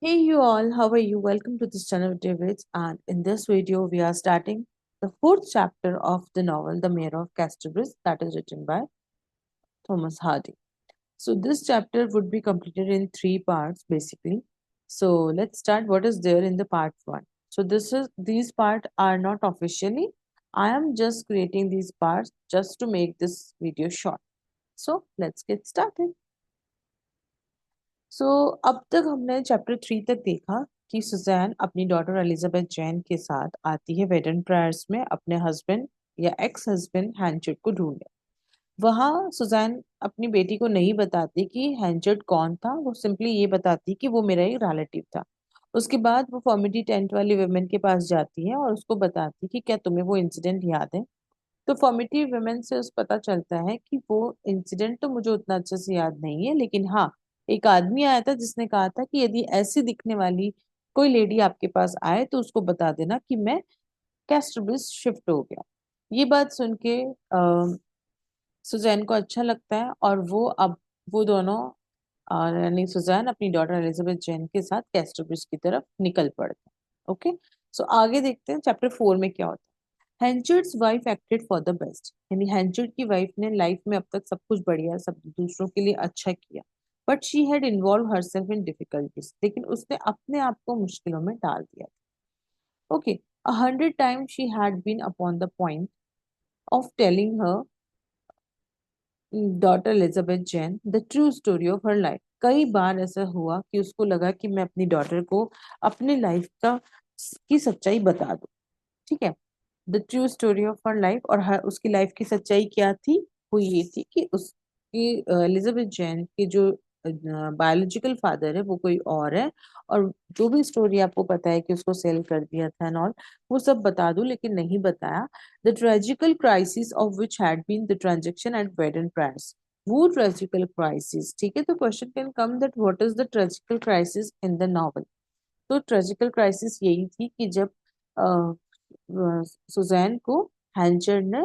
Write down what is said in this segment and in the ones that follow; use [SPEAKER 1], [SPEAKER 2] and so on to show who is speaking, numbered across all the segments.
[SPEAKER 1] Hey you all, how are you? Welcome to this channel Davids, and in this video we are starting the fourth chapter of the novel The Mayor of Casterbridge that is written by Thomas Hardy. So this chapter would be completed in three parts basically. So let's start what is there in the part 1. So these parts are not officially. I am just creating these parts just to make this video short. So let's get started. सो अब तक हमने chapter 3 तक देखा कि Suzanne अपनी daughter Elizabeth Jain के साथ आती है वेडन प्रायर्स में अपने हस्बैंड या एक्स हस्बैंड हैंचर्ड को ढूंढने। वहां सुजैन अपनी बेटी को नहीं बताती कि हैंचर्ड कौन था, वो सिंपली ये बताती कि वो मेरा एक रिलेटिव था। उसके बाद वो फॉर्मिटी टेंट वाली वुमेन के पास जाती है और उसको बताती कि क्या तुम्हें वो इंसिडेंट याद है। तो फॉर्मेटिव वुमेन से उस पता चलता है कि वो इंसिडेंट तो मुझे उतना अच्छे से याद नहीं है, लेकिन हाँ, एक आदमी आया था जिसने कहा था कि यदि ऐसी दिखने वाली कोई लेडी आपके पास आए तो उसको बता देना कि मैं कैस्टरब्रिज शिफ्ट हो गया। ये बात सुन के सुजैन को अच्छा लगता है और वो दोनों यानी सुजैन अपनी डॉटर एलिजाबेथ जैन के साथ कैस्टरब्रिज की तरफ निकल पड़ते हैं। ओके, सो आगे देखते हैं चैप्टर 4 में क्या होता है। Henchard's wife acted for the best, यानी हैंचर्ड की वाइफ ने लाइफ में अब तक सब कुछ बढ़िया, सब दूसरों के लिए अच्छा किया। But she had involve herself in difficulties, लेकिन उसने अपने आप को मुश्किलों में डाल दिया। Okay, 100 times she had been upon the point of telling her daughter Elizabeth Jain the true story of her life. कई बार ऐसा हुआ कि उसको लगा कि मैं अपनी डॉटर को अपनी लाइफ का की सच्चाई बता दूं। ठीक है, the true story of her life, और उसकी लाइफ की सच्चाई क्या थी? वो ये थी कि उसकी एलिजाबेथ जैन के जो बायोलॉजिकल फादर है वो कोई और है। और जो भी स्टोरी आपको पता है कि उसको सेल कर दिया था एंड ऑल, वो सब बता दूं, लेकिन नहीं बताया। The tragical crisis of which had been the transaction at Weydon Priors. वो ट्रेजिकल क्राइसिस, ठीक है, तो question can come that what is the tragical crisis in the novel. तो ट्रेजिकल क्राइसिस यही थी कि जब सुजैन को हैंचर्ड ने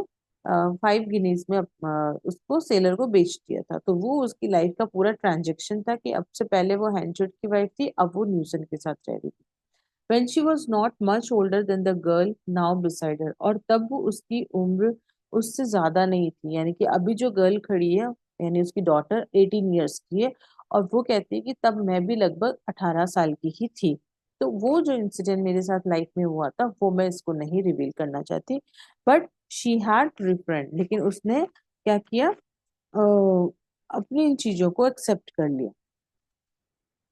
[SPEAKER 1] 5 गिनीज में उसको सेलर को बेच दिया था। तो वो उसकी लाइफ का पूरा ट्रांजेक्शन था कि अब से पहले वो हैंचर्ड की वाइफ थी, अब वो न्यूसन के साथ रह रही थी। When she was not much older than the girl now beside her, और तब वो उसकी उम्र उससे ज्यादा नहीं थी, यानी कि अभी जो गर्ल खड़ी है यानी उसकी डॉटर 18 ईयर्स की है, और वो कहती है कि तब मैं भी लगभग 18 साल की ही थी। तो वो जो इंसिडेंट मेरे साथ लाइफ में हुआ था वो मैं इसको नहीं रिवील करना चाहती। बट शी हैड रिफ्रेंड, लेकिन उसने क्या किया, अपनी इन चीजों को एक्सेप्ट कर लिया।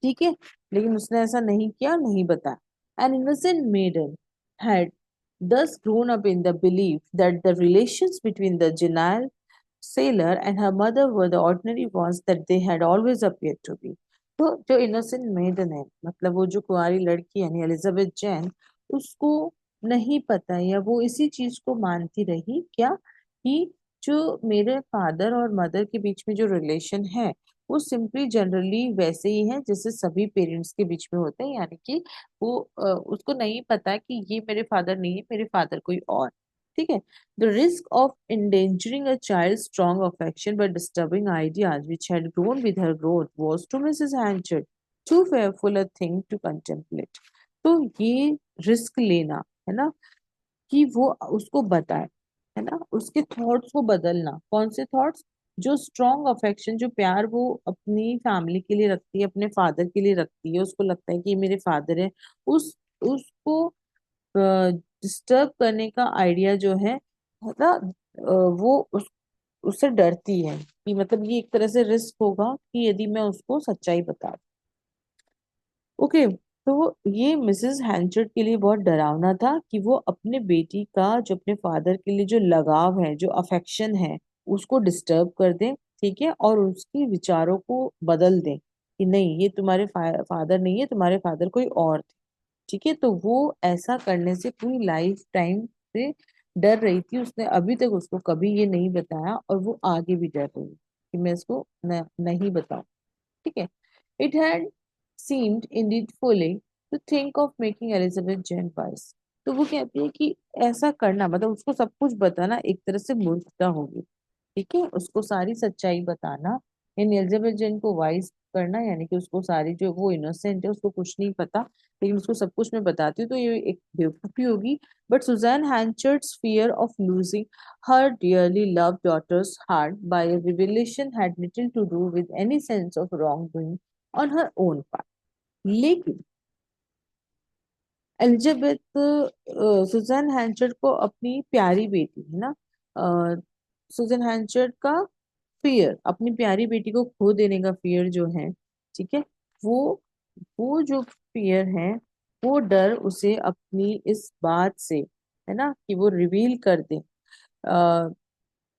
[SPEAKER 1] ठीक है, लेकिन उसने ऐसा नहीं किया, नहीं बताया। An innocent maiden had thus grown up in the belief that the relations between the genial sailor and her mother were the ordinary ones that they had always appeared to be। तो जो innocent maiden है, मतलब वो जो कुंवारी लड़की यानी Elizabeth Jain, उसको नहीं पता या वो इसी चीज को मानती रही क्या, कि जो मेरे फादर और मदर के बीच में जो रिलेशन है वो सिंपली जनरली वैसे ही है जैसे सभी पेरेंट्स के बीच में होते हैं, यानी कि वो उसको नहीं पता कि ये मेरे फादर नहीं है, मेरे फादर कोई और। ठीक है, the risk of endangering a child's strong affection by disturbing ideas which had grown with her growth was to Mrs. Hanchard too fearful a thing to contemplate। तो ये रिस्क लेना है ना, कि वो उसको बताए, है ना, उसके थॉट्स को बदलना। कौन से थॉट्स? जो स्ट्रॉन्ग अफेक्शन, जो प्यार वो अपनी फैमिली के लिए रखती है, अपने फादर के लिए रखती है, उसको लगता है कि ये मेरे फादर है, उस उसको डिस्टर्ब करने का आइडिया जो है ना, वो उससे डरती है कि मतलब ये एक तरह से रिस्क होगा कि यदि मैं उसको सच्चाई बता। ओके, तो ये मिसेस हैंचर्ड के लिए बहुत डरावना था कि वो अपने बेटी का जो अपने फादर के लिए जो लगाव है, जो अफेक्शन है, उसको डिस्टर्ब कर दे। ठीक है, और उसके विचारों को बदल दे कि नहीं ये तुम्हारे फादर नहीं है, तुम्हारे फादर कोई और थे। ठीक है, तो वो ऐसा करने से पूरी लाइफ टाइम से डर रही थी। उसने अभी तक उसको कभी ये नहीं बताया और वो आगे भी डर रही है कि मैं इसको नहीं बताऊं। ठीक है, it had seemed indeed folly to think of making Elizabeth Jane wise। तो वो कहती है कि ऐसा करना मतलब उसको सब कुछ बताना एक तरह से मूर्खता होगी। ठीक है, उसको सारी सच्चाई बताना यानी एलिजाबेथ जेन को वाइज करना, यानी कि उसको सारी, जो वो इनोसेंट है उसको कुछ नहीं पता, लेकिन उसको सब कुछ मैं बताती हूँ तो ये एक बेवकूफी होगी। But Susan Henchard's fear of losing her dearly loved daughter's heart by a revelation had little to do with any sense of wrongdoing on her own part. लेकिन एलिजाबेथ सुजैन हैंचर्ड को अपनी प्यारी बेटी है ना, सुजैन हैंचर्ड का फियर, अपनी प्यारी बेटी को खो देने का फियर जो है, ठीक है, वो वो जो फियर है, वो डर उसे अपनी इस बात से, है ना, कि वो रिवील कर दे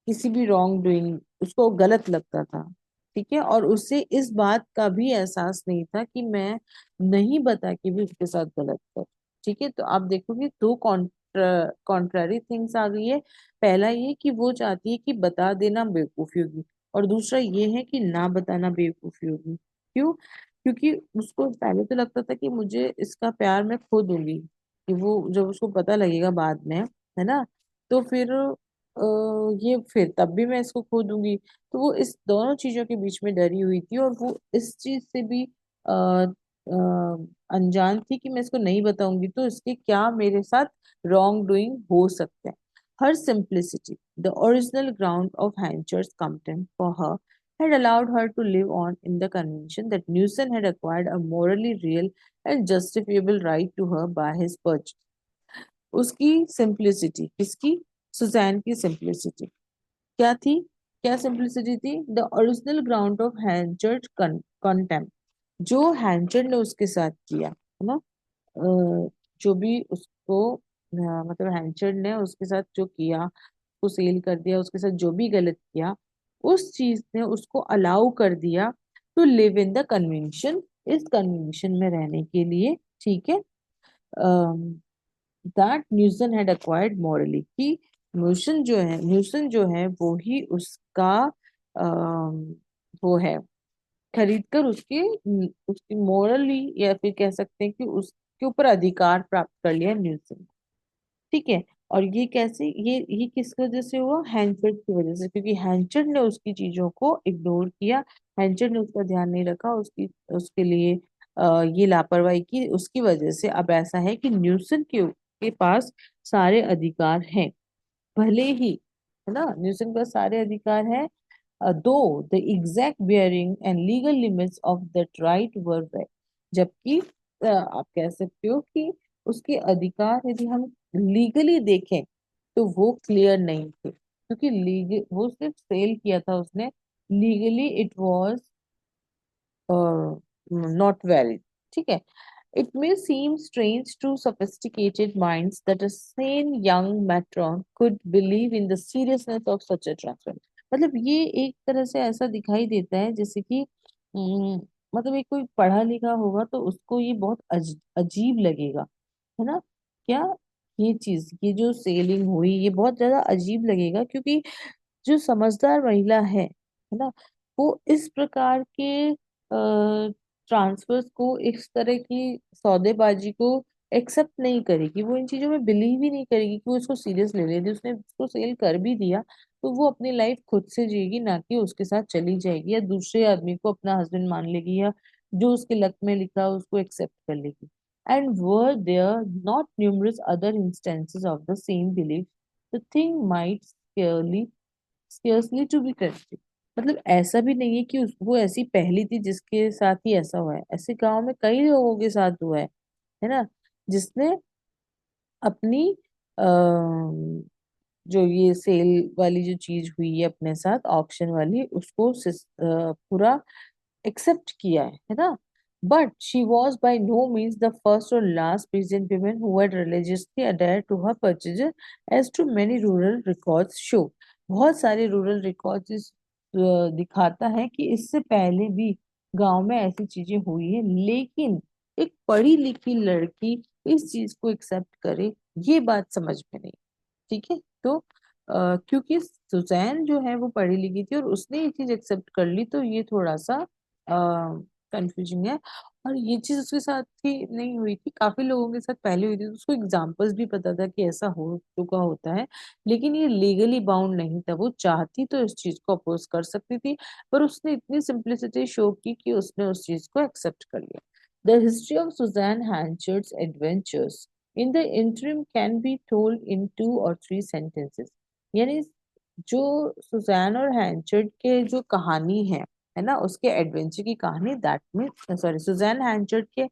[SPEAKER 1] किसी भी रॉन्ग डूइंग, उसको गलत लगता था, ठीक है, और उसे इस बात का भी एहसास नहीं था कि मैं नहीं बता के भी उसके साथ गलत कर, ठीक है। तो आप देखोगे दो कॉन्ट्ररी थिंग्स आ गई है। पहला ये कि वो चाहती है कि बता देना बेवकूफी होगी, और दूसरा ये है कि ना बताना बेवकूफी होगी। क्यों? क्योंकि उसको पहले तो लगता था कि मुझे इसका प्यार मैं खो दूंगी, कि वो जब उसको पता लगेगा बाद में, है ना, तो फिर ये फिर तब भी मैं इसको खो दूंगी। तो वो इस दोनों चीजों के बीच में डरी हुई थी, और वो इस चीज से भी अनजान थी कि मैं इसको नहीं बताऊंगी तो इसके क्या मेरे साथ रॉन्ग डूइंग हो सकते हैं। Her simplicity, the original ground of Hancher's contempt for her, had allowed her to live on in the conviction that Newson had acquired a morally real and justifiable right to her by his purchase. उसकी simplicity, किसकी? Susan की simplicity क्या थी? क्या simplicity थी? The original ground of Henchard contempt, जो Henchard ने उसके साथ किया, है ना, जो भी उसको मतलब हैंचर्ड ने उसके साथ जो किया, उसको सेल कर दिया, उसके साथ जो भी गलत किया, उस चीज ने उसको अलाउ कर दिया to live in the convention, इस कन्वेंशन में रहने के लिए, ठीक है, that Newson had acquired morally, कि न्यूसन जो है वो ही उसका वो है, खरीद कर उसके उसकी मोरली, या फिर कह सकते हैं कि उसके ऊपर अधिकार प्राप्त कर लिया न्यूसन, ठीक है। और ये कैसे, ये किस वजह से हुआ? हैंचर्ड की वजह से, क्योंकि हैंचर्ड ने उसकी चीजों को इग्नोर किया, हैंचर्ड ने उसका ध्यान नहीं रखा, उसके लिए ये लापरवाही की, उसकी वजह से अब ऐसा है कि न्यूसन के पास सारे अधिकार हैं, भले ही, है ना, न्यूटन का सारे अधिकार है, दो the exact bearing and legal limits of that right were wait, जबकि आप कह सकते हो कि उसके अधिकार यदि हम लीगली देखें तो वो क्लियर नहीं थे, क्योंकि लीगल वो सिर्फ सेल किया था उसने, legally it was not valid, ठीक है। It may seem strange to sophisticated minds that a sane young matron could believe in the seriousness of such a transfer. मतलब ये एक तरह से ऐसा दिखाई देता है जैसे कि मतलब एक कोई पढ़ा लिखा होगा तो उसको ये बहुत अजीब लगेगा, है ना, क्या, ये चीज, ये जो सेलिंग हुई ये बहुत ज्यादा अजीब लगेगा, क्योंकि जो समझदार महिला है ना, वो इस प्रकार के ट्रांसफर्स को, इस तरह की सौदेबाजी को एक्सेप्ट नहीं करेगी, वो इन चीजों में बिलीव ही नहीं करेगी कि वो इसको सीरियस ले लेगी, उसने उसको सेल कर भी दिया तो वो अपनी लाइफ खुद से जिएगी, ना कि उसके साथ चली जाएगी या दूसरे आदमी को अपना हस्बैंड मान लेगी, या जो उसके लक में लिखा है उसको एक्सेप्ट कर लेगी। And were there not numerous other instances of the same belief, the thing might scarcely to be credited। मतलब ऐसा भी नहीं है कि वो ऐसी पहली थी जिसके साथ ही ऐसा हुआ है, ऐसे गांव में कई लोगों के साथ हुआ है ना, जिसने अपनी जो ये सेल वाली जो चीज हुई है अपने साथ, ऑक्शन वाली, उसको पूरा एक्सेप्ट किया है ना। But she was by no means the first और last present women who had religiously adhered to her purchases, as to many rural records show। बहुत सारे रूरल रिकॉर्ड्स दिखाता है कि इससे पहले भी गांव में ऐसी चीजें हुई है, लेकिन एक पढ़ी लिखी लड़की इस चीज को एक्सेप्ट करे, ये बात समझ में नहीं, ठीक है। तो क्योंकि सुजैन जो है वो पढ़ी लिखी थी और उसने ये चीज एक्सेप्ट कर ली, तो ये थोड़ा सा कंफ्यूजिंग है। और ये चीज उसके साथ ही नहीं हुई थी, काफी लोगों के साथ पहले हुई थी, तो उसको एग्जाम्पल्स भी पता था कि ऐसा हो चुका होता है, लेकिन ये लीगली बाउंड नहीं था। वो चाहती तो इस चीज को अपोज कर सकती थी, पर उसने इतनी सिंप्लिसिटी शो की कि उसने उस चीज को एक्सेप्ट कर लिया। The history of Susan Henchard's adventures in the interim can be told in 2 or 3 sentences। यानी जो सुजैन और हैंचर्ड के जो कहानी है ना, उसके एडवेंचर की कहानी, दैट मीन्स सॉरी, सुजैन हैंचर्ड के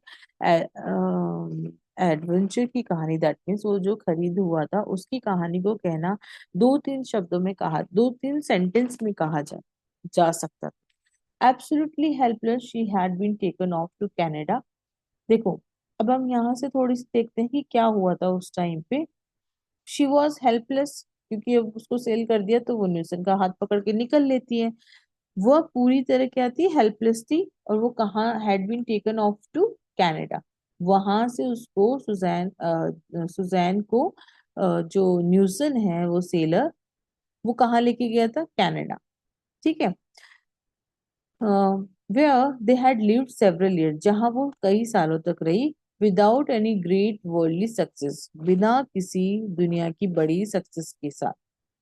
[SPEAKER 1] एडवेंचर की कहानी, दैट मीन्स वो जो खरीद हुआ था उसकी कहानी को कहना 2-3 शब्दों में कहा, 2-3 सेंटेंस में कहा जा सकता था। Absolutely helpless she had been taken off to Canada. देखो, अब हम यहाँ से थोड़ी सी देखते हैं कि क्या हुआ था उस टाइम पे। शी वॉज हेल्पलेस, क्योंकि अब उसको सेल कर दिया तो वो न्यूसन का हाथ पकड़ के निकल लेती है। वह पूरी तरह क्या थी, हेल्पलेस थी। और वो कहाँ, had been taken off to Canada, वहां से उसको सुजैन को जो न्यूसन है वो सेलर, वो कहाँ लेके गया था, कनाडा। ठीक है। Where they had lived several year, जहां वो कई सालों तक रही, without any great worldly success, बिना किसी दुनिया की बड़ी सक्सेस के साथ।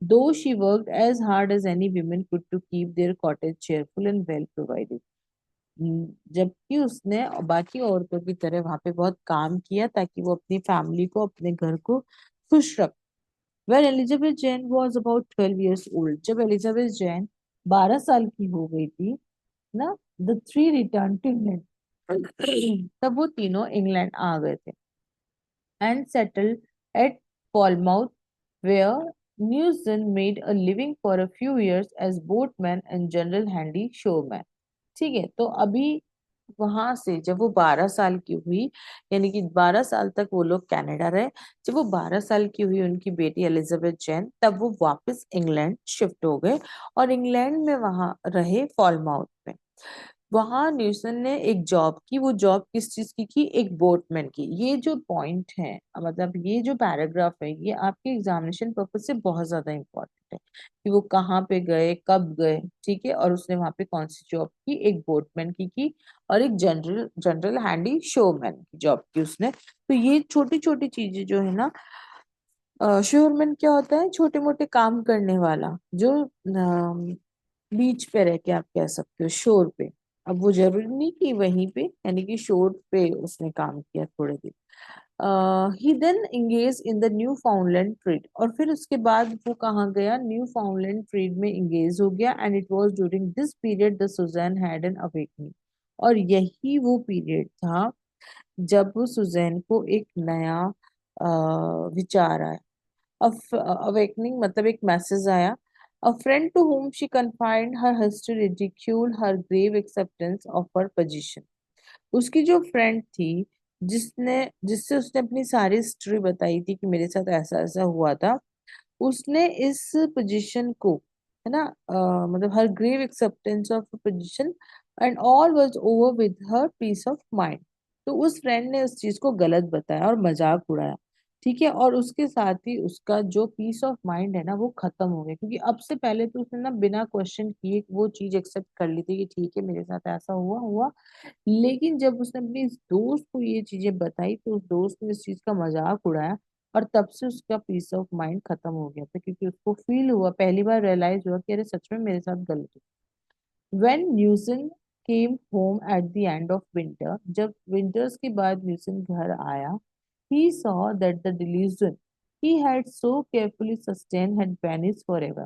[SPEAKER 1] Though she worked as hard as any women could to keep their cottage cheerful and well provided। जबकि उसने बाकी औरतों की तरह वहां पे बहुत काम किया ताकि वो अपनी फैमिली को, अपने घर को खुश रख। When Elizabeth Jane was about 12 years old, जब एलिजाबेथ जैन 12 साल की हो गई थी ना, the three return to England, तब वो तीनों इंग्लैंड आ गए थे, and settled at Falmouth, where Newson made a living for a few years as boatman and general handy shoreman. ठीक है, तो अभी वहां से जब वो 12 साल की हुई, यानी कि 12 साल तक वो लोग कनाडा रहे। जब वो 12 साल की हुई उनकी बेटी एलिजाबेथ जैन, तब वो वापस इंग्लैंड शिफ्ट हो गए, और इंग्लैंड में वहां रहे फॉलमाउथ में। वहां न्यूसन ने एक जॉब की। वो जॉब किस चीज की की, एक बोटमैन की। ये जो पॉइंट है, मतलब ये जो पैराग्राफ है, ये आपके एग्जामिनेशन पर्पज से बहुत ज्यादा इंपॉर्टेंट है कि वो कहाँ पे गए, कब गए। ठीक है, और उसने वहां पे कौन सी जॉब की, एक बोटमैन की, और एक जनरल जनरल हैंडी शोमैन की जॉब की उसने। तो ये छोटी छोटी चीजें जो है ना, शोरमैन क्या होता है, छोटे मोटे काम करने वाला, जो बीच पे रह के आप कह सकते हो, शोर पे। अब वो जरूरी नहीं कि वहीं पे, यानी कि शोर पे उसने काम किया थोड़े दिन। ही then engage in the Newfoundland trade, और फिर उसके बाद वो कहाँ गया, न्यू फाउंडलैंड ट्रेड में इंगेज हो गया। And it was during this period the Susan had an awakening, और यही वो पीरियड था जब सुजैन को एक नया विचार आया। अवेकनिंग मतलब एक मैसेज आया। A friend to whom she confided her history ridiculed her grave acceptance of her position। उसकी जो फ्रेंड थी, जिससे उसने अपनी सारी हिस्ट्री बताई थी कि मेरे साथ ऐसा ऐसा हुआ था, उसने इस पोजीशन को, है ना, मतलब her grave acceptance of position and all was over with her peace of mind. तो उस फ्रेंड ने उस चीज को गलत बताया और मजाक उड़ाया। ठीक है, और उसके साथ ही उसका जो पीस ऑफ माइंड है ना, वो खत्म हो गया, क्योंकि अब से पहले तो उसने ना बिना क्वेश्चन किए वो चीज एक्सेप्ट कर ली थी कि ठीक है मेरे साथ ऐसा हुआ हुआ। लेकिन जब उसने अपने इस दोस्त को ये चीजें बताई, तो उस दोस्त ने इस चीज का मजाक उड़ाया, और तब से उसका पीस ऑफ माइंड खत्म हो गया था, क्योंकि उसको फील हुआ, पहली बार रियलाइज हुआ कि अरे सच में मेरे साथ गलत हुआ। When न्यूसन came home at the end of winter, जब विंटर्स के बाद न्यूसन घर आया, he saw that the delusion he had so carefully sustain had vanished forever.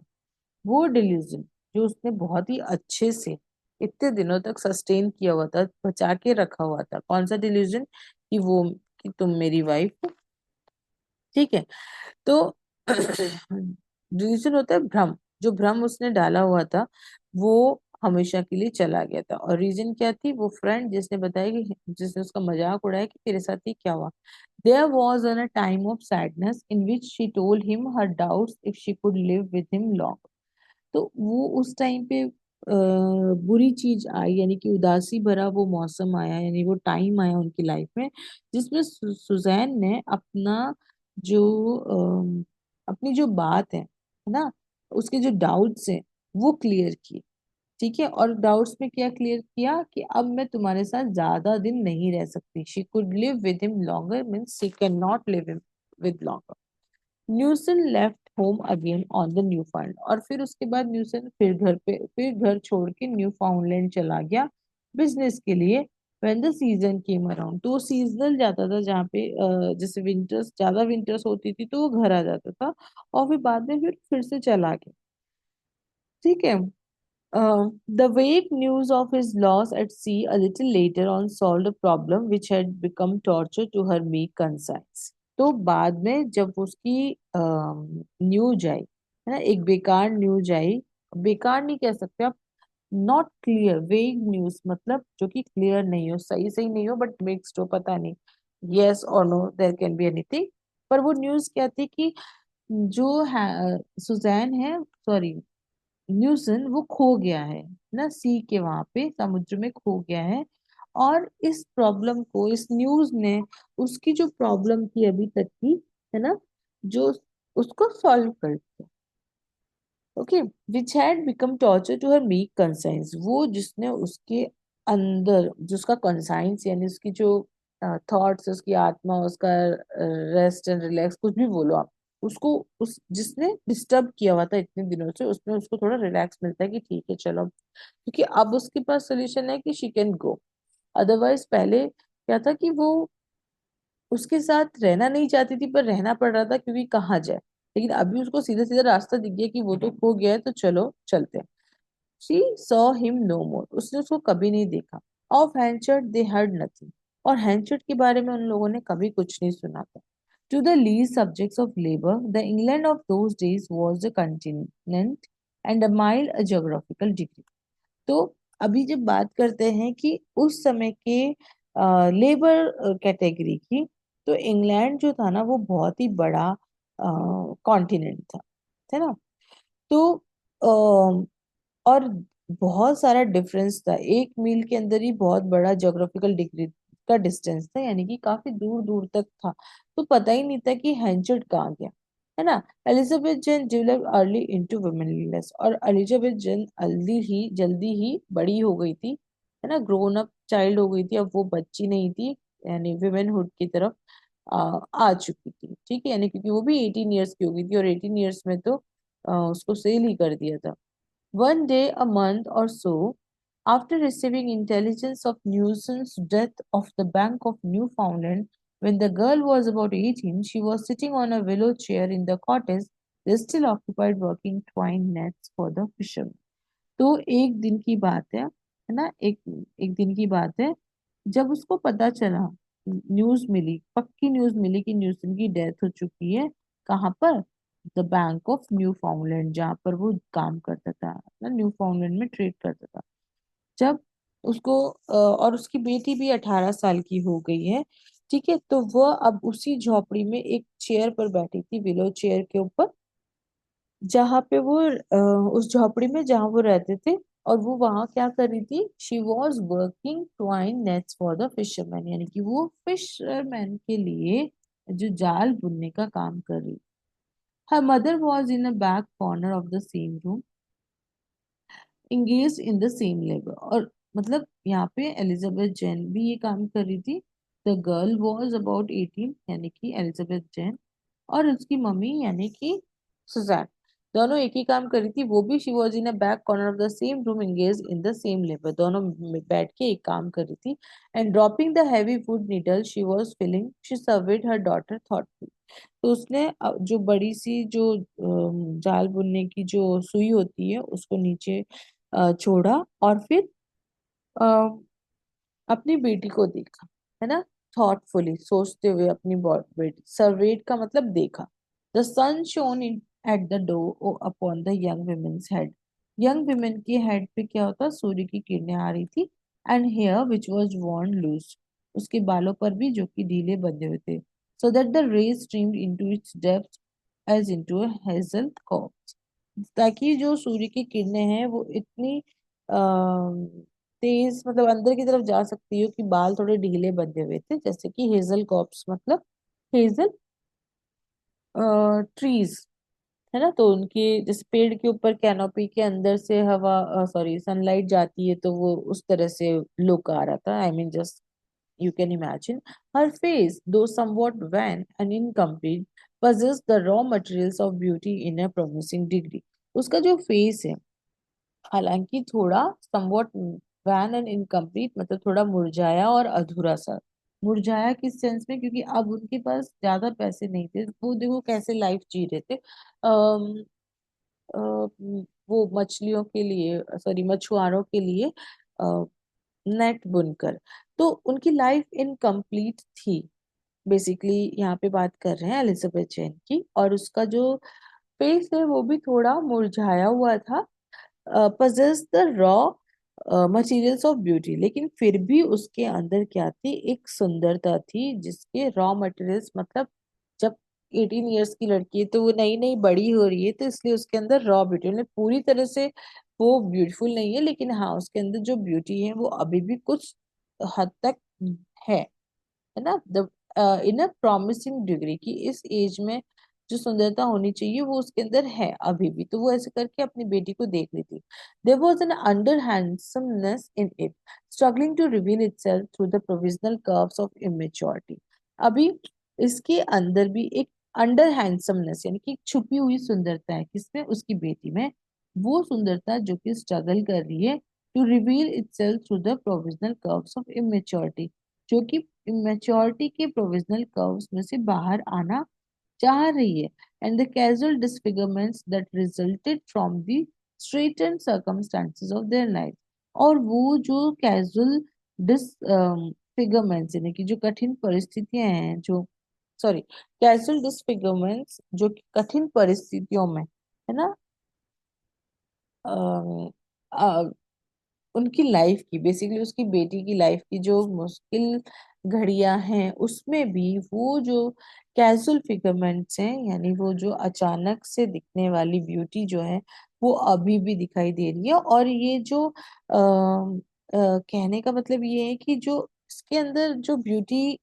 [SPEAKER 1] वो डिल्यूजन जो उसने बहुत ही अच्छे से इतने दिनों तक सस्टेन किया हुआ था, बचा के रखा हुआ था, कौन सा डिल्यूजन, कि वो, कि तुम मेरी वाइफ हो। ठीक है, तो डिल्यूजन होता है भ्रम। जो भ्रम उसने डाला हुआ था, वो हमेशा के लिए चला गया था। और रीजन क्या थी, वो फ्रेंड जिसने बताया, कि जिसने उसका मजाक उड़ाया कि तेरे साथ ही क्या हुआ। There was a time of sadness in which she told him her doubts if she could live with him long. तो वो उस टाइम पे बुरी चीज आई, यानी कि उदासी भरा वो मौसम आया, यानी वो टाइम आया उनकी लाइफ में, जिसमें सुजैन ने जो अपनी जो बात है ना, उसके जो डाउट्स हैं, वो क्लियर किए। ठीक है, और डाउट्स में क्या क्लियर किया कि अब मैं तुम्हारे साथ ज्यादा दिन नहीं रह सकती। She could live with him longer means she can not live him with longer. न्यूसन left home again on the new found, और फिर उसके बाद न्यूसन फिर घर छोड़ के न्यू फाउंडलैंड चला गया बिजनेस के लिए। When the season came around, तो वो सीजनल जाता था, जहाँ पे जैसे विंटर्स, ज्यादा विंटर्स होती थी तो वो घर आ जाता था, और फिर बाद में फिर से चला गया। ठीक है। The vague news of his loss at sea a little later on solved a problem which had become torture to her meek conscience. तो बाद में जब उसकी न्यूज आई, है ना, एक बेकार न्यूज आई, बेकार नहीं कह सकते आप, नॉट क्लियर, वेग न्यूज मतलब जो कि क्लियर नहीं हो, सही सही नहीं हो, बट मिक्स्ड हो, पता नहीं, यस और no, there can be anything. पर वो न्यूज क्या थी कि जो है, सुजैन है, सॉरी, न्यूसन, वो खो गया है ना, सी के वहां पे समुद्र में खो गया है। और इस प्रॉब्लम को, इस न्यूज ने उसकी जो प्रॉब्लम थी अभी तक की, है ना, जो उसको सॉल्व कर दिया। Okay, which had become torture to her meek conscience, वो जिसने उसके अंदर, जो उसका कंसाइंस यानी उसकी जो थॉट्स, उसकी आत्मा, उसका रेस्ट एंड रिलैक्स, कुछ भी बोलो आप उसको, उस जिसने डिस्टर्ब किया हुआ था इतने दिनों से, उसमें उसको थोड़ा रिलैक्स मिलता है कि ठीक है चलो, क्योंकि अब उसके पास सोल्यूशन है कि शी कैन गो। अदरवाइज पहले क्या था कि वो उसके साथ रहना नहीं चाहती थी, पर रहना पड़ रहा था क्योंकि कहाँ जाए। लेकिन अभी उसको सीधा सीधा रास्ता दिख गया कि वो तो खो गया है, तो चलो चलते हैं। शी सॉ हिम नो मोर, उसने उसको कभी नहीं देखा। ऑफ हैंचर्ड दे हर्ड नथिंग, और हैंचर्ड के बारे में उन लोगों ने कभी कुछ नहीं सुना था। To the least subjects of labour, the England of those days was the continent and a mild a geographical degree. तो अभी जब बात करते हैं कि उस समय के लेबर कैटेगरी की, तो इंग्लैंड जो था ना वो बहुत ही बड़ा कॉन्टिनेंट था, है ना। तो और बहुत सारा डिफरेंस था, 1 मील के अंदर ही बहुत बड़ा ज्योग्राफिकल डिग्री का डिस्टेंस था, यानी कि काफी दूर दूर तक था। तो पता ही नहीं था कि हैंचर्ड कहाँ गया, है ना। एलिजाबेथ जेन डेवलप अर्ली इनटू वुमेनलीनेस, और एलिजाबेथ जेन जल्दी ही बड़ी हो गई थी, है ना, ग्रोन अप चाइल्ड हो गई थी, अब वो बच्ची नहीं थी, यानी वुमेनहुड की तरफ आ चुकी थी। ठीक है, यानी क्योंकि वो भी 18 ईयर्स की हो गई थी, और 18 ईयर्स में तो उसको सेल ही कर दिया था। One day, a month or so after receiving intelligence of Newson's death of the Bank of Newfoundland, when the girl was about 18, she was sitting on a willow chair in the cottage, they still occupied working twine nets for the fishermen. तो एक दिन की बात है ना, एक एक दिन की बात है, जब उसको पता चला, न्यूज मिली, पक्की न्यूज मिली कि न्यूटन की डेथ हो चुकी है। कहाँ पर? द बैंक ऑफ न्यू फाउंडलैंड, जहाँ पर वो काम करता था ना, न्यू फाउंडलैंड में ट्रेड करता था। जब उसको और उसकी बेटी भी 18 साल की हो गई है। ठीक है, तो वह अब उसी झोपड़ी में एक चेयर पर बैठी थी, विलो चेयर के ऊपर, जहाँ पे वो उस झोपड़ी में जहाँ वो रहते थे। और वो वहां क्या कर रही थी? She was working twine nets for the fisherman, यानी कि वो फिशरमैन के लिए जो जाल बुनने का काम कर रही। Her mother was in a back corner of the same room engaged in the same labor, और मतलब यहाँ पे एलिजाबेथ जेन भी ये काम कर रही थी। द गर्ल वॉज अबाउट 18, यानी कि एलिजाबेथ जेन, और उसकी मम्मी यानी कि सुजैन, दोनों एक ही काम कर रही थी। वो भी she was in a back corner of the same room engage in the same labour, दोनों बैठ के एक काम कर रही थी। And dropping the heavy would needle she served her daughter thoughtful. तो उसने जो बड़ी सी जो जाल बुनने की जो सुई होती है उसको नीचे छोड़ा, और फिर अ, अपनी बेटी को देखा, है ना, थॉटफुली, सोचते हुए अपनी बेटी। सर्वेट का मतलब देखा। The sun shone in at the door upon the young women's head, young women के हेड पे क्या होता, सूर्य की किरणें आ रही थी। And hair which was worn loose, उसके बालों पर भी जो कि ढीले बंधे हुए थे। So that the rays streamed into its depth as into a hazel copse, ताकि जो सूर्य की किरणें हैं वो इतनी तेज, मतलब अंदर की तरफ जा सकती हो, कि बाल थोड़े ढीले बंधे हुए थे, जैसे कि हेजल कॉप्स, मतलब हेजल ट्रीज, है ना। तो उनकी जैसे पेड़ के ऊपर कैनोपी के अंदर से हवा, सॉरी, सनलाइट जाती है, तो वो उस तरह से लुक आ रहा था। I mean just you can imagine. Her face, though somewhat wan and incomplete, possessed the raw materials of beauty in a promising degree. उसका जो फेस है, हालांकि थोड़ा somewhat wan and incomplete, मतलब थोड़ा मुरझाया और अधूरा सा। मुरझाया किस सेंस में, क्योंकि अब उनके पास ज्यादा पैसे नहीं थे। वो देखो कैसे लाइफ जी रहे थे। अम, अ, वो मछलियों के लिए, सॉरी, मछुआरों के लिए नेट बुनकर। तो उनकी लाइफ इनकम्प्लीट थी। बेसिकली यहाँ पे बात कर रहे हैं एलिजाबेथ जैन की, और उसका जो फेस है वो भी थोड़ा मुरझाया हुआ था। Possess the raw materials of beauty, लेकिन फिर भी उसके अंदर क्या थी, एक सुंदरता थी जिसके रॉ मटेरियल्स, मतलब जब 18 इयर्स की लड़की है तो वो नई नई बड़ी हो रही है, तो इसलिए उसके अंदर रॉ ब्यूटी, मतलब पूरी तरह से वो ब्यूटीफुल नहीं है, लेकिन हाँ उसके अंदर जो ब्यूटी है वो अभी भी कुछ हद तक है ना। The in a promising degree, की इस एज में जो सुंदरता होनी चाहिए वो उसके अंदर है अभी भी। तो वो ऐसे करके अपनी बेटी को देख रही थी। There was an under handsomeness in it, struggling to reveal itself through the provisional curves of immaturity. अभी इसके अंदर भी एक अंडर हैंडसमनेस, यानी कि छुपी हुई सुंदरता है किसमें, उसकी बेटी में। वो सुंदरता जो कि स्ट्रगल कर रही है to reveal itself through the provisional curves of immaturity, जो कि इमेच्योरिटी के प्रोविजनल कर्व्स में से बाहर आना चाह रही है। And the casual disfigurements that resulted from the straitened circumstances of their life. और वो जो कैजुअल डिसफिगरमेंट्स, यानी कि जो कठिन परिस्थितियां हैं, जो, सॉरी, कैजुअल डिसफिगरमेंट्स जो कि कठिन परिस्थितियों में, है ना, उनकी लाइफ की, बेसिकली उसकी बेटी की लाइफ की जो मुश्किल घड़ियां हैं, उसमें भी वो जो कैजुअल फिगरमेंट्स हैं, यानी वो जो अचानक से दिखने वाली ब्यूटी जो है, वो अभी भी दिखाई दे रही है। और ये जो कहने का मतलब ये है कि जो इसके अंदर जो ब्यूटी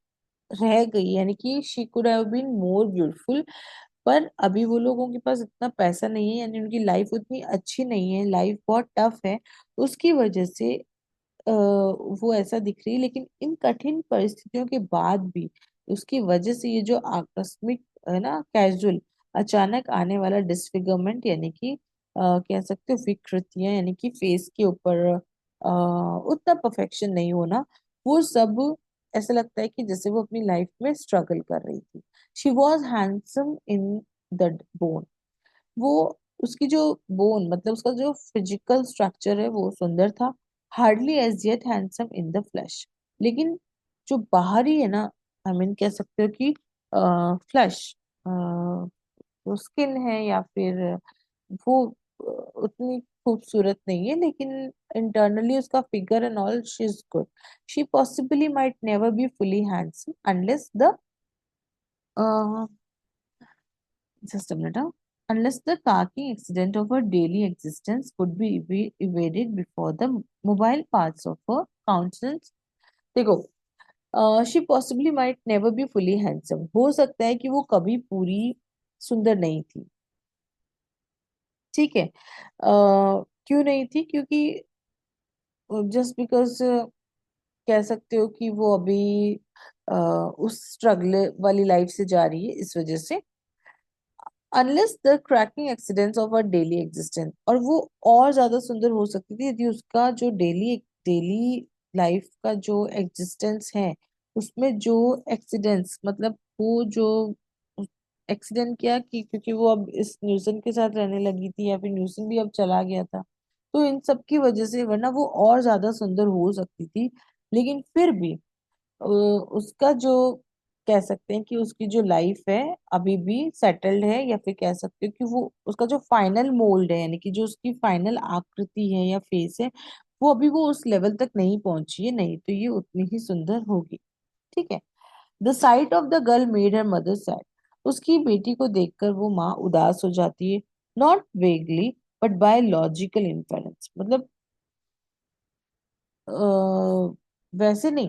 [SPEAKER 1] रह गई, यानी कि she could have been more beautiful, पर अभी वो लोगों के पास इतना पैसा नहीं है, यानी उनकी लाइफ उतनी अच्छी नहीं है, लाइफ बहुत टफ है। उसकी वजह से वो ऐसा दिख रही है। लेकिन इन कठिन परिस्थितियों के बाद भी उसकी वजह से ये जो आकस्मिक, है ना, कैजुअल, अचानक आने वाला डिसफिगरमेंट, यानी कि कह सकते हो विकृतियां, यानी कि फेस के ऊपर उतना परफेक्शन नहीं होना, वो सब ऐसा लगता है कि जैसे वो अपनी लाइफ में स्ट्रगल कर रही थी। She was handsome in the bone, वो, उसकी जो बोन, मतलब उसका जो फिजिकल स्ट्रक्चर है वो सुंदर था। Hardly as yet handsome in the flesh, लेकिन जो बाहरी है ना, आई मीन कह सकते हो कि फ्लैश, वो स्किन है या फिर वो उतनी खूबसूरत नहीं है, लेकिन इंटरनली उसका figure and all she is good. She possibly might never be fully handsome unless the, just a minute, unless the carking accident of her daily existence could be evaded before the mobile parts of her countenance. देखो, she possibly might never be fully handsome, हो सकता है कि वो कभी पूरी सुंदर नहीं थी। ठीक है, क्यों नहीं थी, क्योंकि जस्ट बिकॉज कह सकते हो कि वो अभी उस स्ट्रगल वाली लाइफ से जा रही है, इस वजह से। Unless the cracking accidents of a daily existence, और वो और ज्यादा सुंदर हो सकती थी यदि उसका जो डेली डेली लाइफ का जो एग्जिस्टेंस है, उसमें जो एक्सीडेंट्स, मतलब वो जो एक्सीडेंट किया कि क्योंकि वो अब इस न्यूसन के साथ रहने लगी थी, या फिर न्यूसन भी अब चला गया था, तो इन सब की वजह से, वरना वो और ज्यादा सुंदर हो सकती थी। लेकिन फिर भी उसका जो, कह सकते हैं कि उसकी जो लाइफ है अभी भी सेटल्ड है, या फिर कह सकते हो कि वो उसका जो फाइनल मोल्ड है, यानी कि जो उसकी फाइनल आकृति है या फेस है, वो अभी वो उस लेवल तक नहीं पहुंची है, नहीं तो ये उतनी ही सुंदर होगी। ठीक है। The site of the girl made her mother sad, उसकी बेटी को देखकर वो माँ उदास हो जाती है। Not vaguely but by logical inference, मतलब वैसे नहीं,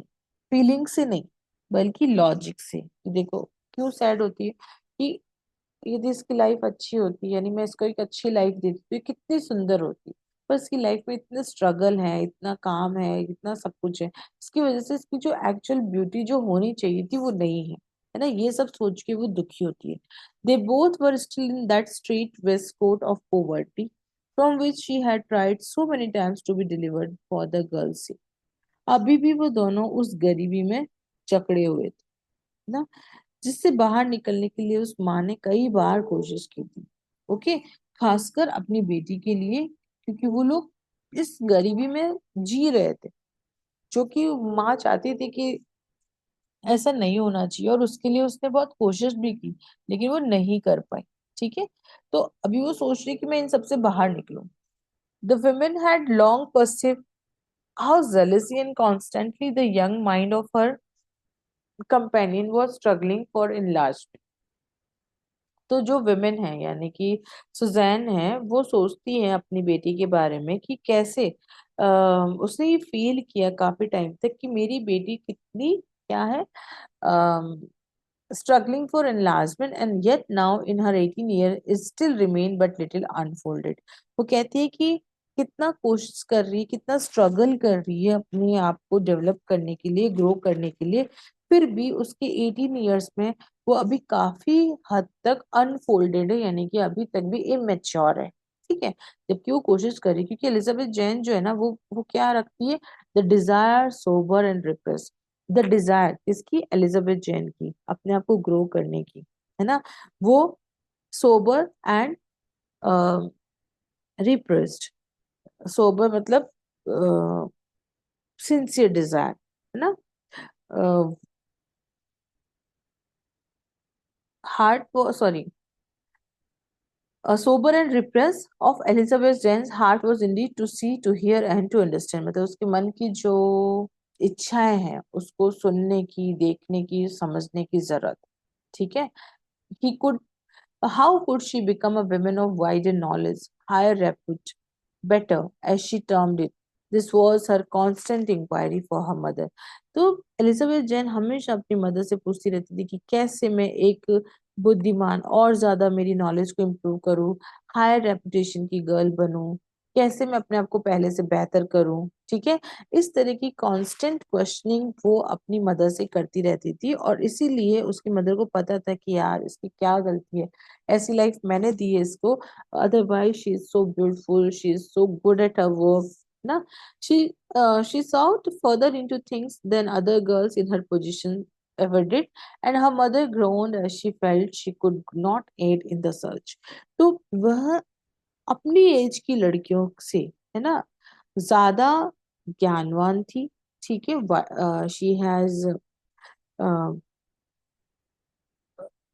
[SPEAKER 1] फीलिंग से नहीं, बल्कि लॉजिक से। कि देखो क्यों सैड होती है, कि यदि इसकी लाइफ अच्छी होती, यानी मैं इसको एक अच्छी लाइफ देती तो ये कितनी सुंदर होती। पर इसकी लाइफ में इतने स्ट्रगल है, इतना काम है, इतना सब कुछ है, इसकी वजह से इसकी जो एक्चुअल ब्यूटी जो होनी चाहिए थी वो नहीं है ना। ये सब सोच के वो दुखी होती है। They both were still in that street waistcoat of poverty from which she had tried so many times to be delivered for the girls. अभी भी वो दोनों उस गरीबी में जकड़े हुए थे ना, जिससे बाहर निकलने के लिए उस माँ ने कई बार कोशिश की थी। ओके, खासकर अपनी बेटी के लिए, क्योंकि वो लोग इस गरीबी में जी रहे थे, जो कि माँ चाहती थी कि ऐसा नहीं होना चाहिए, और उसके लिए उसने बहुत कोशिश भी की, लेकिन वो नहीं कर पाई। ठीक है, तो अभी वो सोच रही कि मैं इन सबसे बाहर निकलूं। The women had long perceived how zealously and constantly the young mind of her companion was struggling for enlargement। तो जो विमेन है, यानी कि सुजैन है, वो सोचती है अपनी बेटी के बारे में कि कैसे उसने ये फील किया काफी टाइम तक कि मेरी बेटी कितनी क्या है, struggling for enlargement, and yet now in her 18 year is still remain but little unfolded। वो कहती है कि कितना कोशिश कर रही है, कितना स्ट्रगल कर रही है अपने आप को डेवलप करने के लिए, ग्रो करने के लिए, फिर भी उसके 18 इयर्स में वो अभी काफी हद तक अनफोल्डेड है, यानी कि अभी तक भी इमेच्योर है। ठीक है, जबकि वो कोशिश कर रही है, क्योंकि एलिजाबेथ जैन जो है ना, वो क्या रखती है, the desire sober and repress. The desire किसकी, एलिजाबेथ जैन की, अपने आप को ग्रो करने की, है ना, वो सोबर एंड रिप्रेस्ड। सोबर मतलब सिंसियर डिजायर, है ना। हार्ट वो sorry, sober and repressed of Elizabeth Jane's heart was indeed to see, to hear and to understand। मतलब उसके मन की जो इच्छाएं हैं उसको सुनने की, देखने की, समझने की जरूरत। ठीक है, he could how could she become a woman of wider knowledge, higher repute, better, as she termed it? This was her constant inquiry for her mother। तो एलिजाबेथ जैन हमेशा अपनी मदर से पूछती रहती थी कि कैसे मैं एक बुद्धिमान और ज्यादा मेरी नॉलेज को इम्प्रूव करूँ, हायर रेपुटेशन की गर्ल बनूं, कैसे मैं अपने आप को पहले से बेहतर करूं। ठीक है, इस तरह की कांस्टेंट क्वेश्चनिंग वो अपनी मदर से करती रहती थी, और इसीलिए उसकी मदर को पता था कि यार इसकी क्या गलती है, ऐसी लाइफ मैंने दी है इसको, otherwise she is so beautiful, she is so good at her work ना। she she sought further into things than other girls in her position ever did, and her mother groaned as she felt she could not aid in the search। तो वह अपनी as की लड़कियों से, है ना, ज्यादा ज्ञानवान थी। ठीक है, शी हैज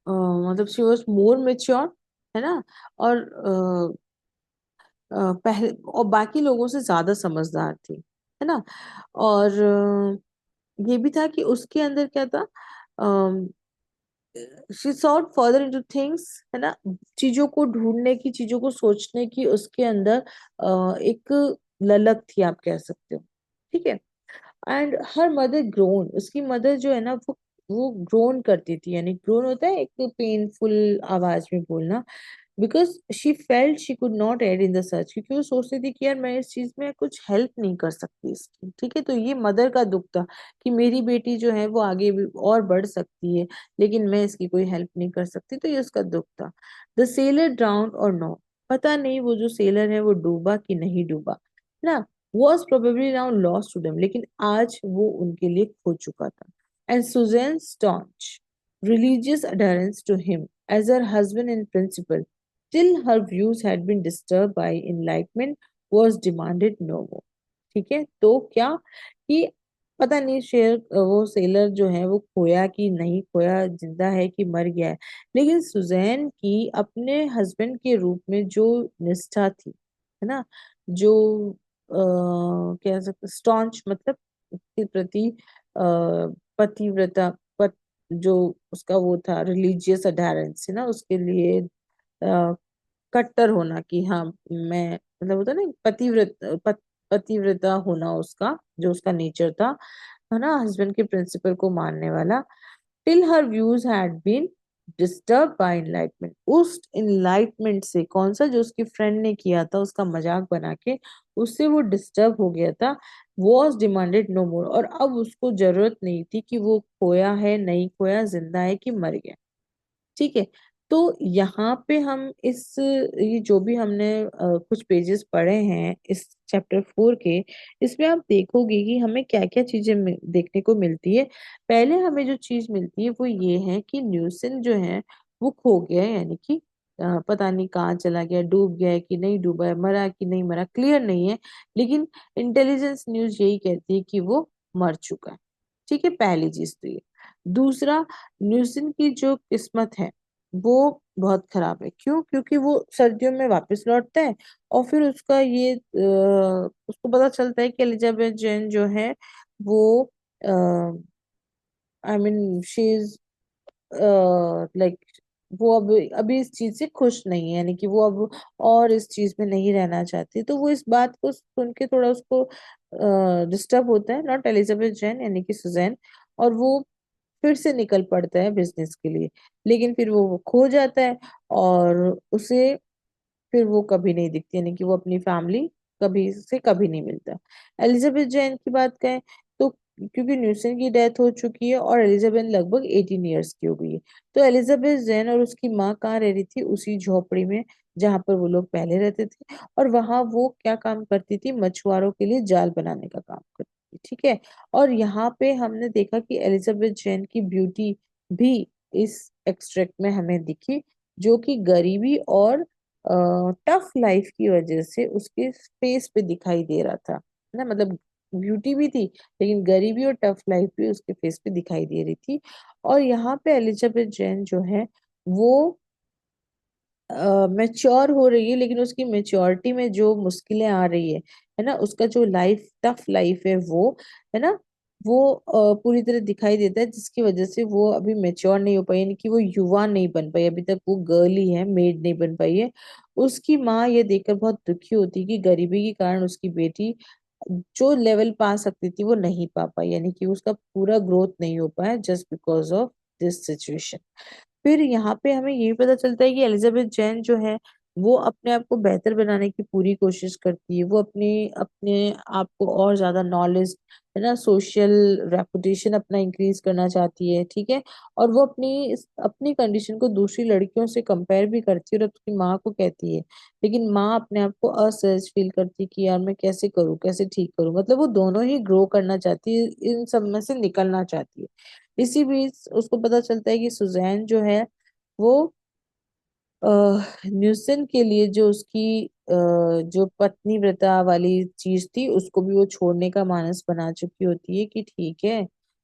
[SPEAKER 1] मतलब शी वॉज मोर मेच्योर, है ना, और पहले और बाकी लोगों से ज्यादा समझदार थी, है ना। और ये भी था कि उसके अंदर क्या था, she sought further into things, है ना, चीजों को ढूंढने की, चीजों को सोचने की उसके अंदर एक ललक थी, आप कह सकते हो। ठीक है, एंड हर मदर ग्रोन, उसकी मदर जो है ना, वो ग्रोन करती थी, यानी ग्रोन होता है एक पेनफुल आवाज में बोलना, because she felt she could not aid in the search, क्योंकि वो सोचती थी कि यार मैं इस चीज में कुछ हेल्प नहीं कर सकती इसकी। ठीक है, तो ये मदर का दुख था कि मेरी बेटी जो है वो आगे भी और बढ़ सकती है, लेकिन मैं इसकी कोई हेल्प नहीं कर सकती, तो ये उसका दुख था। द सेलर ड्राउंड और नो, पता नहीं वो जो सेलर है वो डूबा कि नहीं डूबा, है ना, was probably now lost to them, लेकिन आज वो उनके लिए खो चुका था। And Susan staunch religious adherence to him as her husband in principle, till her views had been disturbed by enlightenment, was demanded no more। ठीक है, तो क्या कि पता नहीं शेर वो सेलर जो है वो खोया कि नहीं खोया, जिंदा है कि मर गया है, लेकिन सुजैन की अपने हस्बैंड के रूप में जो निष्ठा थी, है ना, जो कह सकते स्टॉन्च मतलब उसके प्रति पतिव्रता, पत जो उसका वो था रिलीजियस अडेरेंस, है ना, उसके लिए कट्टर होना कि हाँ मैं, मतलब होता है ना पतिव्रता होना उसका, जो उसका नेचर था, है ना, हस्बैंड के प्रिंसिपल को मानने वाला। Till her views had been disturb by enlightenment, उस इनलाइटमेंट से, कौन सा, जो उसकी फ्रेंड ने किया था उसका मजाक बना के, उससे वो डिस्टर्ब हो गया था। वॉज डिमांडेड नो मोर, और अब उसको जरूरत नहीं थी कि वो खोया है नहीं खोया, जिंदा है कि मर गया। ठीक है। तो यहाँ पे हम इस, ये जो भी हमने कुछ पेजेस पढ़े हैं इस चैप्टर 4 के, इसमें आप देखोगे कि हमें क्या क्या चीजें देखने को मिलती है। पहले हमें जो चीज मिलती है वो ये है कि न्यूसन जो है वो खो गया है, यानी कि पता नहीं कहाँ चला गया, डूब गया है कि नहीं डूबा है, मरा कि नहीं मरा, क्लियर नहीं है। लेकिन इंटेलिजेंस न्यूज यही कहती है कि वो मर चुका है। ठीक है, पहली चीज तो ये। दूसरा, न्यूसन की जो किस्मत है वो बहुत खराब है। क्यों? क्योंकि वो सर्दियों में वापस लौटता है, और फिर उसका ये उसको पता चलता है कि एलिजाबेथ जेन जो है वो, I mean, she is like, वो अब अभी इस चीज से खुश नहीं है, यानी कि वो अब और इस चीज में नहीं रहना चाहती। तो वो इस बात को सुन के थोड़ा उसको डिस्टर्ब होता है, नॉट एलिजाबेथ जेन यानी कि सुजैन, और वो फिर से निकल पड़ता है बिजनेस के लिए। लेकिन फिर वो खो जाता है, और उसे फिर वो कभी नहीं दिखती, यानी कि वो अपनी फैमिली कभी से कभी नहीं मिलता। एलिजाबेथ जैन की बात करें तो, क्योंकि न्यूसन की डेथ हो चुकी है और एलिजाबेथ लगभग 18 ईयर्स की हो गई है, तो एलिजाबेथ जैन और उसकी माँ कहाँ रह रही थी? उसी झोपड़ी में जहां पर वो लोग पहले रहते थे। और वहां वो क्या काम करती थी? मछुआरों के लिए जाल बनाने का काम करती थी। ठीक है। और यहाँ पे हमने देखा कि एलिजाबेथ जैन की ब्यूटी भी इस एक्सट्रैक्ट में हमें दिखी, जो कि गरीबी और टफ लाइफ की वजह से उसके फेस पे दिखाई दे रहा था ना। मतलब ब्यूटी भी थी, लेकिन गरीबी और टफ लाइफ भी उसके फेस पे दिखाई दे रही थी। और यहाँ पे एलिजाबेथ जैन जो है वो मैच्योर हो रही है, लेकिन उसकी मेच्योरिटी में जो मुश्किलें आ रही है ना, उसका जो लाइफ, टफ लाइफ है वो, है ना, वो पूरी तरह दिखाई देता है, जिसकी वजह से वो अभी मेच्योर नहीं हो पाई, यानी कि वो युवा नहीं बन पाई, अभी तक वो गर्ल ही है, मेड नहीं बन पाई है। उसकी माँ ये देखकर बहुत दुखी होती है कि गरीबी के कारण उसकी बेटी जो लेवल पा सकती थी वो नहीं पा पाई, यानी कि उसका पूरा ग्रोथ नहीं हो पाया just because of this situation. फिर यहाँ पे हमें ये भी पता चलता है कि एलिजाबेथ जैन जो है वो अपने आप को बेहतर बनाने की पूरी कोशिश करती है। वो अपने अपने आप को और ज्यादा नॉलेज, है ना, सोशल रेपुटेशन अपना इंक्रीज करना चाहती है। ठीक है। और वो अपनी कंडीशन को दूसरी लड़कियों से कंपेयर भी करती है और अपनी माँ को कहती है। लेकिन माँ अपने आप को असहज फील करती है कि यार मैं कैसे करूँ, कैसे ठीक करूँ। मतलब वो दोनों ही ग्रो करना चाहती है, इन सब में से निकलना चाहती है। इसी बीच उसको पता चलता है कि सुजैन जो है वो न्यूसन के लिए जो उसकी जो पत्नी व्रता वाली चीज थी उसको भी वो छोड़ने का मानस बना चुकी होती है कि ठीक है,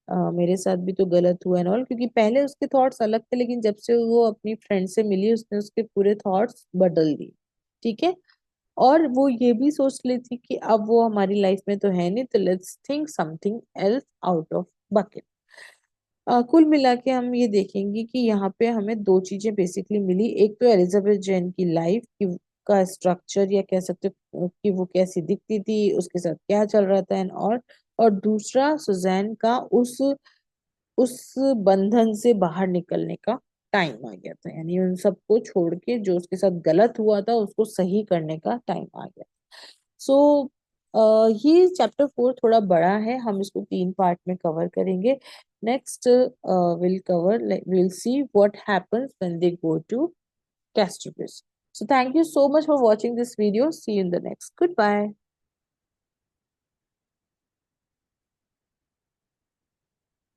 [SPEAKER 1] मेरे साथ भी तो गलत हुआ एंड ऑल। क्योंकि पहले उसके थॉट्स अलग थे, लेकिन जब से वो अपनी फ्रेंड से मिली उसने उसके पूरे थॉट्स बदल दिए। ठीक है। और वो ये भी सोच लेती कि अब वो हमारी लाइफ में तो है नहीं, तो let's think something else out of bucket. कुल मिला के हम ये देखेंगे कि यहाँ पे हमें दो चीजें बेसिकली मिली। एक तो एलिजाबेथ जैन की लाइफ की का स्ट्रक्चर, या कह सकते हो कि वो कैसी दिखती थी, उसके साथ क्या चल रहा था एंड और दूसरा सुजैन का उस बंधन से बाहर निकलने का टाइम आ गया था, यानी उन सबको छोड़ के जो उसके साथ गलत हुआ था उसको सही करने का टाइम आ गया। सो ये चैप्टर 4 थोड़ा बड़ा है, हम इसको 3 पार्ट में कवर करेंगे। Next will see what happens when they go to Castrovis. So thank you so much for watching this video. See you in the next. Goodbye.